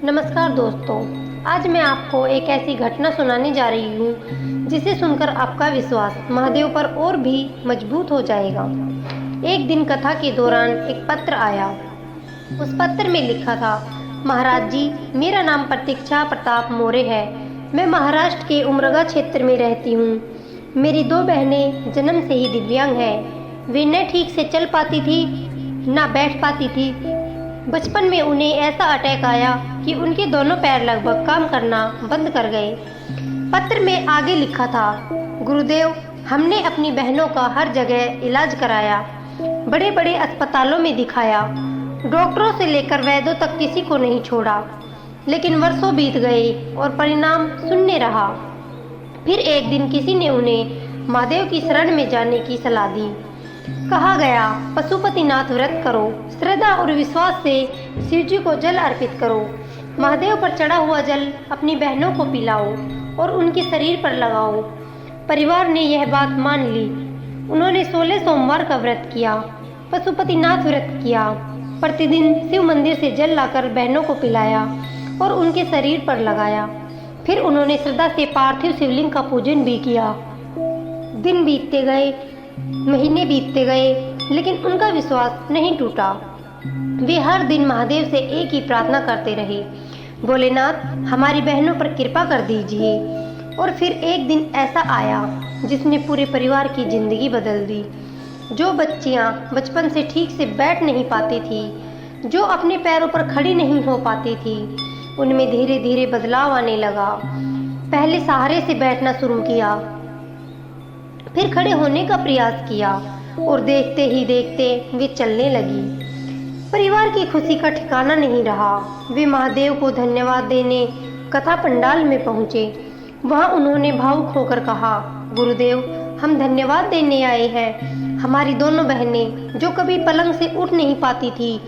नमस्कार दोस्तों, आज मैं आपको एक ऐसी घटना सुनाने जा रही हूँ जिसे सुनकर आपका विश्वास महादेव पर और भी मजबूत हो जाएगा। एक दिन कथा के दौरान एक पत्र आया। उस पत्र में लिखा था, महाराज जी, मेरा नाम प्रतीक्षा प्रताप मोरे है। मैं महाराष्ट्र के उमरगा क्षेत्र में रहती हूँ। मेरी 2 बहनें जन्म से ही दिव्यांग हैं। वे न ठीक से चल पाती थी, न बैठ पाती थी। बचपन में उन्हें ऐसा अटैक आया कि उनके दोनों पैर लगभग काम करना बंद कर गए। पत्र में आगे लिखा था, गुरुदेव, हमने अपनी बहनों का हर जगह इलाज कराया, बड़े बड़े अस्पतालों में दिखाया, डॉक्टरों से लेकर वैद्यों तक किसी को नहीं छोड़ा, लेकिन वर्षों बीत गए और परिणाम शून्य रहा। फिर एक दिन किसी ने उन्हें महादेव की शरण में जाने की सलाह दी। कहा गया, पशुपतिनाथ व्रत करो, श्रद्धा और विश्वास से शिव जी को जल अर्पित करो, महादेव पर चढ़ा हुआ जल अपनी बहनों को पिलाओ और उनके शरीर पर लगाओ। परिवार ने यह बात मान ली। उन्होंने 16 सोमवार का व्रत किया, पशुपतिनाथ व्रत किया, प्रतिदिन शिव मंदिर से जल लाकर बहनों को पिलाया और उनके शरीर पर लगाया। फिर उन्होंने श्रद्धा से पार्थिव शिवलिंग का पूजन भी किया। दिन बीतते गए, महीने बीतते गए, लेकिन उनका विश्वास नहीं टूटा। वे हर दिन महादेव से एक ही प्रार्थना करते रहे, भोलेनाथ, हमारी बहनों पर कृपा कर दीजिए। और फिर एक दिन ऐसा आया जिसने पूरे परिवार की जिंदगी बदल दी। जो बच्चियां बचपन से ठीक से बैठ नहीं पाती थी, जो अपने पैरों पर खड़ी नहीं हो पाती थी, उनमें धीरे धीरे बदलाव आने लगा। पहले सहारे से बैठना शुरू किया, फिर खड़े होने का प्रयास किया और देखते ही देखते वे चलने लगी। परिवार की खुशी का ठिकाना नहीं रहा। वे महादेव को धन्यवाद देने कथा पंडाल में पहुंचे। वहां उन्होंने भावुक होकर कहा, गुरुदेव, हम धन्यवाद देने आए हैं। हमारी दोनों बहनें जो कभी पलंग से उठ नहीं पाती थी,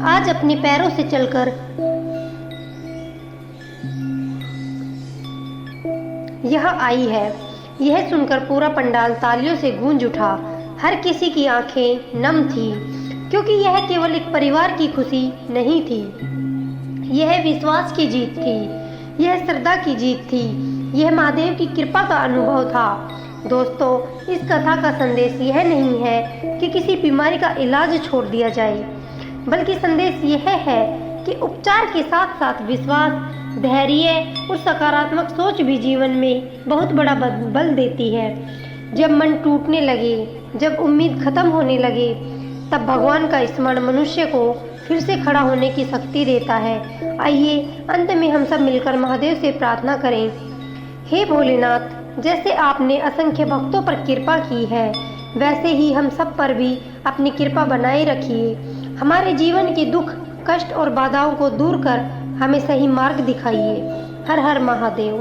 आज अपने पैरों से चलकर यहाँ आई है। यह सुनकर पूरा पंडाल तालियों से गूंज उठा। हर किसी की आंखें नम थी, क्योंकि यह केवल एक परिवार की खुशी नहीं थी, यह विश्वास की जीत थी, यह श्रद्धा की जीत थी, यह महादेव की कृपा का अनुभव था। दोस्तों, इस कथा का संदेश यह नहीं है कि किसी बीमारी का इलाज छोड़ दिया जाए, बल्कि संदेश यह है कि उपचार के साथ साथ विश्वास, धैर्य और सकारात्मक सोच भी जीवन में बहुत बड़ा बल देती है। जब मन टूटने लगे, जब उम्मीद खत्म होने लगे, तब भगवान का स्मरण मनुष्य को फिर से खड़ा होने की शक्ति देता है। आइए अंत में हम सब मिलकर महादेव से प्रार्थना करें। हे भोलेनाथ, जैसे आपने असंख्य भक्तों पर कृपा की है, वैसे ही हम सब पर भी अपनी कृपा बनाए रखिए। हमारे जीवन के दुख, कष्ट और बाधाओं को दूर कर हमें सही मार्ग दिखाइए। हर हर महादेव।